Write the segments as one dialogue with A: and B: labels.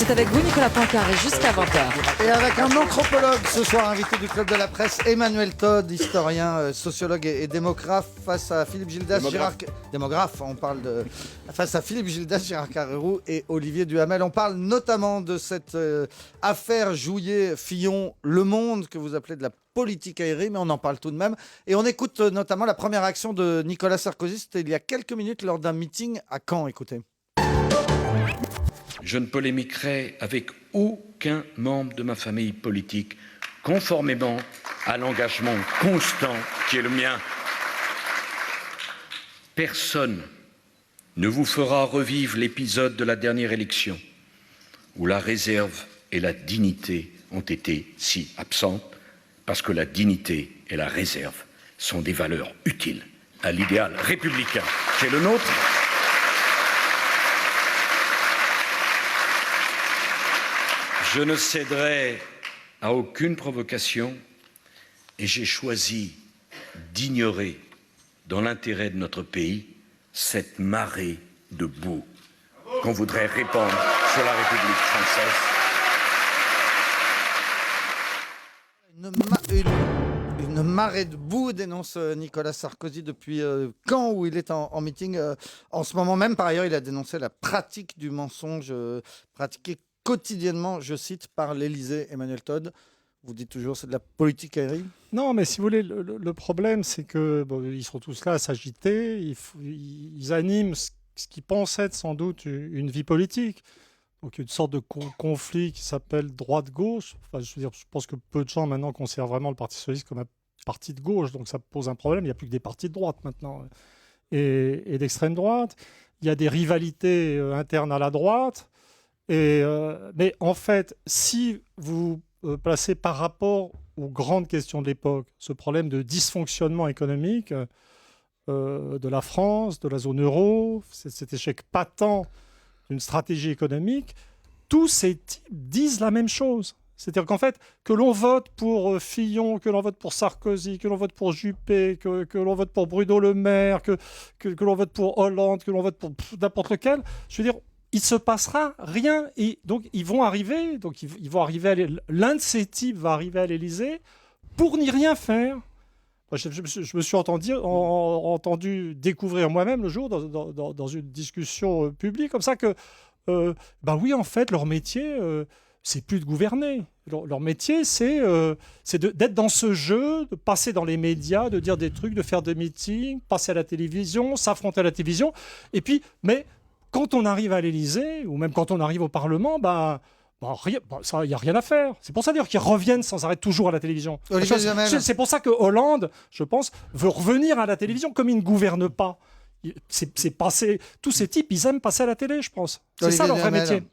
A: C'est avec vous, Nicolas Poincaré, jusqu'à 20h.
B: Et avec un anthropologue ce soir, invité du Club de la Presse, Emmanuel Todd, historien, sociologue et démographe, face à Philippe Gildas, face à Philippe Gildas, Gérard Carrérou et Olivier Duhamel. On parle notamment de cette affaire Jouillet-Fillon, Le Monde, que vous appelez de la politique aérienne, mais on en parle tout de même. Et on écoute notamment la première action de Nicolas Sarkozy, c'était il y a quelques minutes lors d'un meeting à Caen. Écoutez.
C: Je ne polémiquerai avec aucun membre de ma famille politique, conformément à l'engagement constant qui est le mien. Personne ne vous fera revivre l'épisode de la dernière élection, où la réserve et la dignité ont été si absentes, parce que la dignité et la réserve sont des valeurs utiles à l'idéal républicain qui est le nôtre. Je ne céderai à aucune provocation et j'ai choisi d'ignorer, dans l'intérêt de notre pays, cette marée de boue qu'on voudrait répandre sur la République française.
B: Une marée de boue, dénonce Nicolas Sarkozy depuis Caen, où il est en meeting. En ce moment même, par ailleurs, il a dénoncé la pratique du mensonge pratiquée quotidiennement, je cite, par l'Élysée. Emmanuel Todd, vous dites toujours c'est de la politique aérienne?
D: Non, mais si vous voulez, le problème, c'est que ils sont tous là à s'agiter, ils animent ce qu'ils pensent être sans doute une vie politique. Donc une sorte de conflit qui s'appelle droite-gauche. Enfin, je veux dire, je pense que peu de gens maintenant considèrent vraiment le Parti socialiste comme un parti de gauche, donc ça pose un problème. Il n'y a plus que des partis de droite maintenant et d'extrême droite. Il y a des rivalités internes à la droite. Mais en fait, si vous placez par rapport aux grandes questions de l'époque ce problème de dysfonctionnement économique de la France, de la zone euro, cet échec patent d'une stratégie économique, tous ces types disent la même chose. C'est-à-dire qu'en fait, que l'on vote pour Fillon, que l'on vote pour Sarkozy, que l'on vote pour Juppé, que l'on vote pour Bruno Le Maire, que l'on vote pour Hollande, que l'on vote pour n'importe lequel, je veux dire, il ne se passera rien. Et donc, ils vont arriver, l'un de ces types va arriver à l'Élysée pour n'y rien faire. Moi, je me suis entendu découvrir moi-même le jour dans une discussion publique comme ça que, oui, en fait, leur métier, c'est plus de gouverner. Leur métier, c'est d'être dans ce jeu, de passer dans les médias, de dire des trucs, de faire des meetings, passer à la télévision, s'affronter à la télévision. Et puis, mais quand on arrive à l'Élysée, ou même quand on arrive au Parlement, il n'y a rien à faire. C'est pour ça d'ailleurs qu'ils reviennent sans arrêt toujours à la télévision. C'est pour ça que Hollande, je pense, veut revenir à la télévision comme il ne gouverne pas. Tous ces types, ils aiment passer à la télé, je pense. C'est ça leur vrai métier.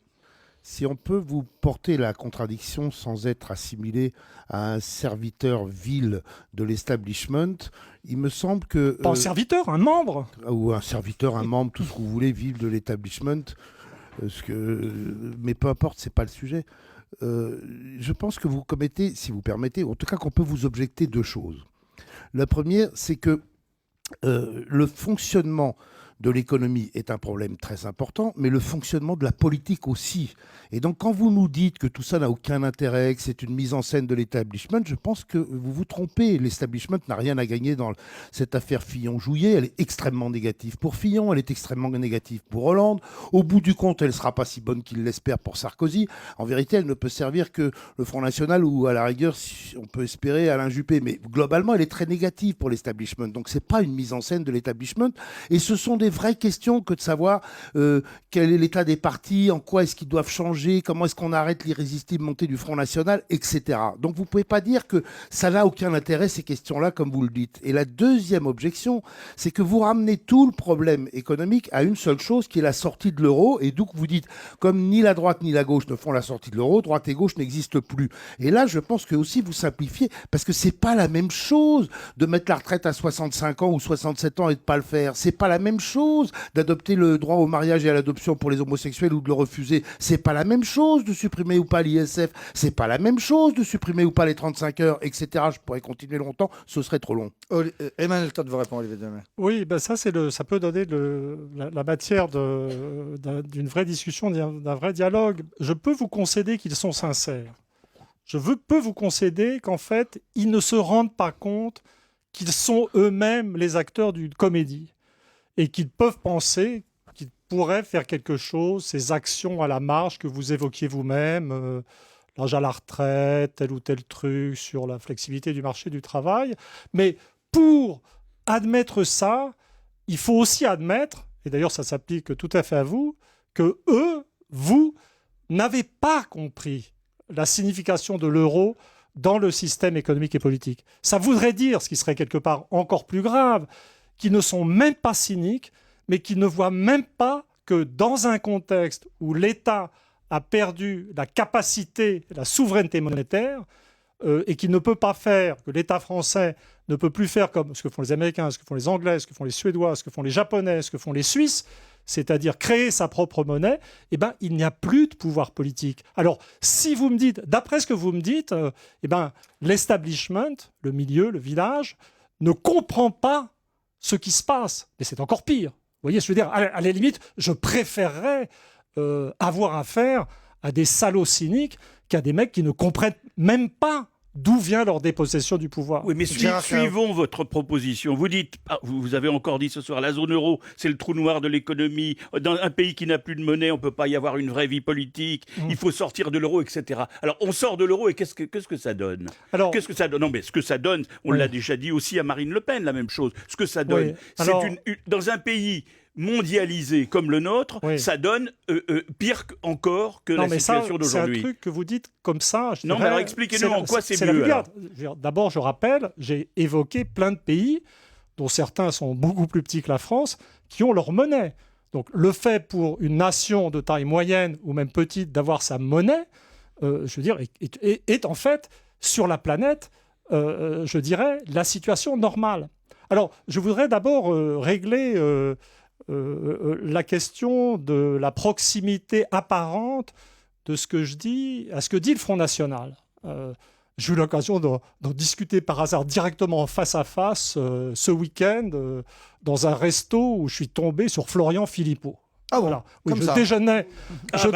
E: Si on peut vous porter la contradiction sans être assimilé à un serviteur vil de l'establishment, il me semble que...
D: Pas un serviteur, un membre.
E: Ou un serviteur, un membre, tout ce que vous voulez, vil de l'establishment. Mais peu importe, c'est pas le sujet. Je pense que vous commettez, si vous permettez, en tout cas qu'on peut vous objecter deux choses. La première, c'est que le fonctionnement de l'économie est un problème très important, mais le fonctionnement de la politique aussi. Et donc, quand vous nous dites que tout ça n'a aucun intérêt, que c'est une mise en scène de l'establishment, je pense que vous vous trompez. L'establishment n'a rien à gagner dans cette affaire Fillon-Jouillet. Elle est extrêmement négative pour Fillon, elle est extrêmement négative pour Hollande. Au bout du compte, elle ne sera pas si bonne qu'il l'espère pour Sarkozy. En vérité, elle ne peut servir que le Front National ou, à la rigueur, on peut espérer Alain Juppé. Mais globalement, elle est très négative pour l'establishment. Donc, ce n'est pas une mise en scène de l'establishment. Et ce sont des vraies questions que de savoir quel est l'état des partis, en quoi est-ce qu'ils doivent changer, comment est-ce qu'on arrête l'irrésistible montée du Front National, etc. Donc vous ne pouvez pas dire que ça n'a aucun intérêt, ces questions-là, comme vous le dites. Et la deuxième objection, c'est que vous ramenez tout le problème économique à une seule chose, qui est la sortie de l'euro. Et donc vous dites, comme ni la droite ni la gauche ne font la sortie de l'euro, droite et gauche n'existent plus. Et là, je pense que aussi vous simplifiez, parce que c'est pas la même chose de mettre la retraite à 65 ans ou 67 ans et de pas le faire. C'est pas la même chose. chose. D'adopter le droit au mariage et à l'adoption pour les homosexuels ou de le refuser, c'est pas la même chose. De supprimer ou pas l'ISF, c'est pas la même chose. De supprimer ou pas les 35 heures, etc. Je pourrais continuer longtemps, ce serait trop long.
B: Emmanuel Todd vous répond, Olivier de Maistre.
D: Oui, ben ça peut donner la matière d'une vraie discussion, d'un vrai dialogue. Je peux vous concéder qu'ils sont sincères. Peux vous concéder qu'en fait, ils ne se rendent pas compte qu'ils sont eux-mêmes les acteurs d'une comédie et qu'ils peuvent penser qu'ils pourraient faire quelque chose, ces actions à la marge que vous évoquiez vous-même, l'âge à la retraite, tel ou tel truc sur la flexibilité du marché du travail. Mais pour admettre ça, il faut aussi admettre, et d'ailleurs ça s'applique tout à fait à vous, que vous n'avez pas compris la signification de l'euro dans le système économique et politique. Ça voudrait dire, ce qui serait quelque part encore plus grave, qu'ils ne sont même pas cyniques, mais qu'ils ne voient même pas que dans un contexte où l'État a perdu la capacité, la souveraineté monétaire, et qu'il ne peut pas faire, que l'État français ne peut plus faire comme ce que font les Américains, ce que font les Anglais, ce que font les Suédois, ce que font les Japonais, ce que font les Suisses, c'est-à-dire créer sa propre monnaie, eh ben, il n'y a plus de pouvoir politique. Alors, si vous me dites, d'après ce que vous me dites, eh ben, l'establishment, le milieu, le village, ne comprend pas ce qui se passe. Mais c'est encore pire. Vous voyez, je veux dire, à la limite, je préférerais avoir affaire à des salauds cyniques qu'à des mecs qui ne comprennent même pas d'où vient leur dépossession du pouvoir.
F: Oui, mais suivons votre proposition. Vous dites, vous avez encore dit ce soir, la zone euro, c'est le trou noir de l'économie. Dans un pays qui n'a plus de monnaie, on ne peut pas y avoir une vraie vie politique. Il faut sortir de l'euro, etc. Alors, on sort de l'euro et qu'est-ce que ça donne ? Qu'est-ce que ça donne ? Non, mais ce que ça donne, on l'a déjà dit aussi à Marine Le Pen, la même chose. Ce que ça donne, c'est dans un pays mondialisé comme le nôtre, ça donne pire encore que la situation d'aujourd'hui.
D: C'est un truc que vous dites comme ça.
F: Non, mais alors expliquez-nous en quoi c'est mieux.
D: D'abord, je rappelle, j'ai évoqué plein de pays, dont certains sont beaucoup plus petits que la France, qui ont leur monnaie. Donc le fait pour une nation de taille moyenne ou même petite d'avoir sa monnaie, je veux dire, est en fait, sur la planète, je dirais, la situation normale. Alors, je voudrais d'abord régler la question de la proximité apparente de ce que je dis à ce que dit le Front National. J'ai eu l'occasion d'en discuter par hasard directement face à face ce week-end dans un resto où je suis tombé sur Florian Philippot.
B: Ah
D: voilà. Oui,
B: comme
D: je
B: ça.
D: déjeunais.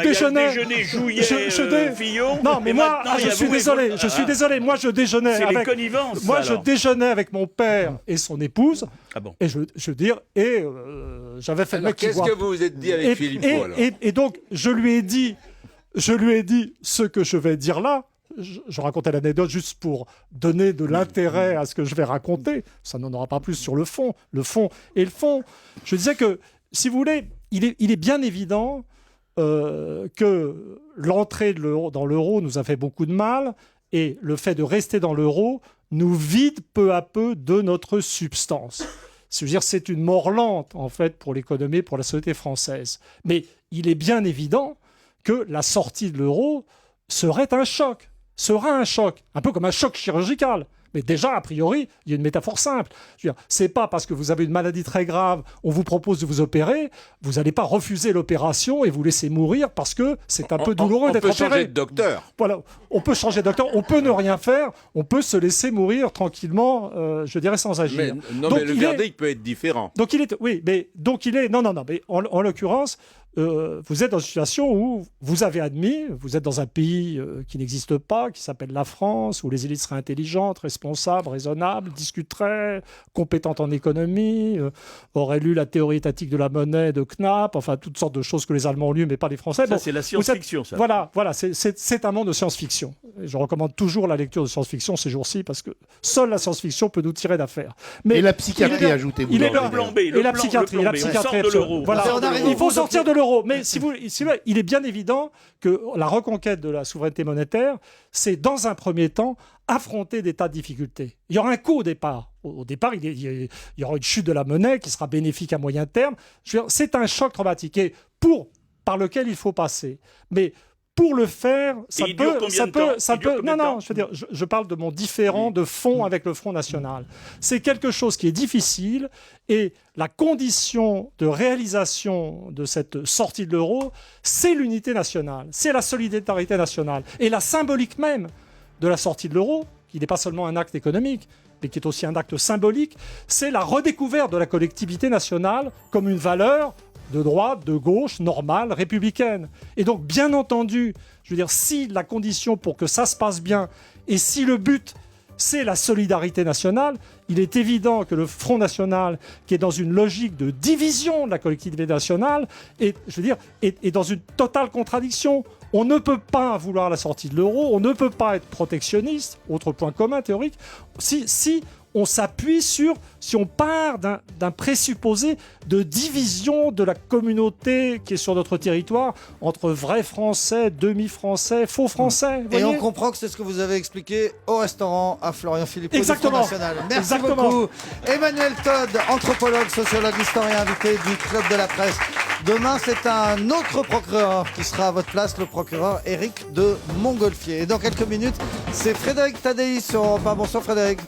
F: Déjeuner, Jouillet, Fillon.
D: Non, mais moi, je suis désolé. Je suis désolé. Moi, je déjeunais
F: c'est
D: avec.
F: Les connivences.
D: Moi,
F: alors.
D: je déjeunais avec mon père et son épouse.
F: Ah bon.
D: Et j'avais fait le mec qui
G: Qu'est-ce que vous vous êtes dit avec Philippot alors
D: et donc, je lui ai dit ce que je vais dire là. Je racontais l'anecdote juste pour donner de l'intérêt à ce que je vais raconter. Ça n'en aura pas plus sur le fond. Le fond. Je disais que, si vous voulez, il est bien évident que l'entrée dans l'euro nous a fait beaucoup de mal et le fait de rester dans l'euro nous vide peu à peu de notre substance. C'est une mort lente, en fait, pour l'économie, pour la société française. Mais il est bien évident que la sortie de l'euro sera un choc, un peu comme un choc chirurgical. Mais déjà, a priori, il y a une métaphore simple. C'est pas parce que vous avez une maladie très grave, on vous propose de vous opérer, vous n'allez pas refuser l'opération et vous laisser mourir parce que c'est un peu douloureux d'être opéré.
G: On peut changer de docteur.
D: Voilà, on peut changer de docteur, on peut ne rien faire, on peut se laisser mourir tranquillement, je dirais sans agir.
G: Mais le verdict peut être différent.
D: Donc mais en l'occurrence, vous êtes dans une situation où vous avez admis, vous êtes dans un pays qui n'existe pas, qui s'appelle la France, où les élites seraient intelligentes, responsables, raisonnables, discuteraient, compétentes en économie, auraient lu la théorie étatique de la monnaie de Knapp, enfin toutes sortes de choses que les Allemands ont lues, mais pas les Français.
F: Ça, c'est la science-fiction, ça.
D: Voilà, c'est un monde de science-fiction. Et je recommande toujours la lecture de science-fiction ces jours-ci, parce que seule la science-fiction peut nous tirer d'affaire.
E: Et la psychiatrie, ajoutez-vous.
D: Il est
F: le plan B,
D: et la psychiatrie,
F: de l'euro.
D: Voilà. Il faut sortir de l'euro. Mais il est bien évident que la reconquête de la souveraineté monétaire, c'est dans un premier temps affronter des tas de difficultés. Il y aura un coût au départ. Au départ, il y aura une chute de la monnaie qui sera bénéfique à moyen terme. C'est un choc traumatique par lequel il faut passer. Mais pour le faire, ça
F: il dure
D: peut,
F: combien
D: ça
F: de temps
D: peut, ça
F: Il dure
D: peut.
F: combien
D: Non,
F: de
D: non,
F: temps
D: je veux dire, je parle de mon différend de fond avec le Front National. C'est quelque chose qui est difficile et la condition de réalisation de cette sortie de l'euro, c'est l'unité nationale, c'est la solidarité nationale et la symbolique même de la sortie de l'euro, qui n'est pas seulement un acte économique, mais qui est aussi un acte symbolique, c'est la redécouverte de la collectivité nationale comme une valeur de droite, de gauche, normale, républicaine. Et donc, bien entendu, je veux dire, si la condition pour que ça se passe bien, et si le but, c'est la solidarité nationale, il est évident que le Front National, qui est dans une logique de division de la collectivité nationale, est dans une totale contradiction. On ne peut pas vouloir la sortie de l'euro, on ne peut pas être protectionniste, autre point commun théorique, si on s'appuie sur, si on part d'un présupposé de division de la communauté qui est sur notre territoire entre vrais Français, demi-Français, faux Français.
B: Et on comprend que c'est ce que vous avez expliqué au restaurant à Florian Philippot du Front
D: Exactement.
B: National. Merci
D: Exactement.
B: beaucoup. Emmanuel Todd, anthropologue, sociologue, historien invité du Club de la Presse. Demain, c'est un autre procureur qui sera à votre place, le procureur Éric de Montgolfier. Et dans quelques minutes, c'est Frédéric Tadei sur Europe 1. Bonsoir Frédéric.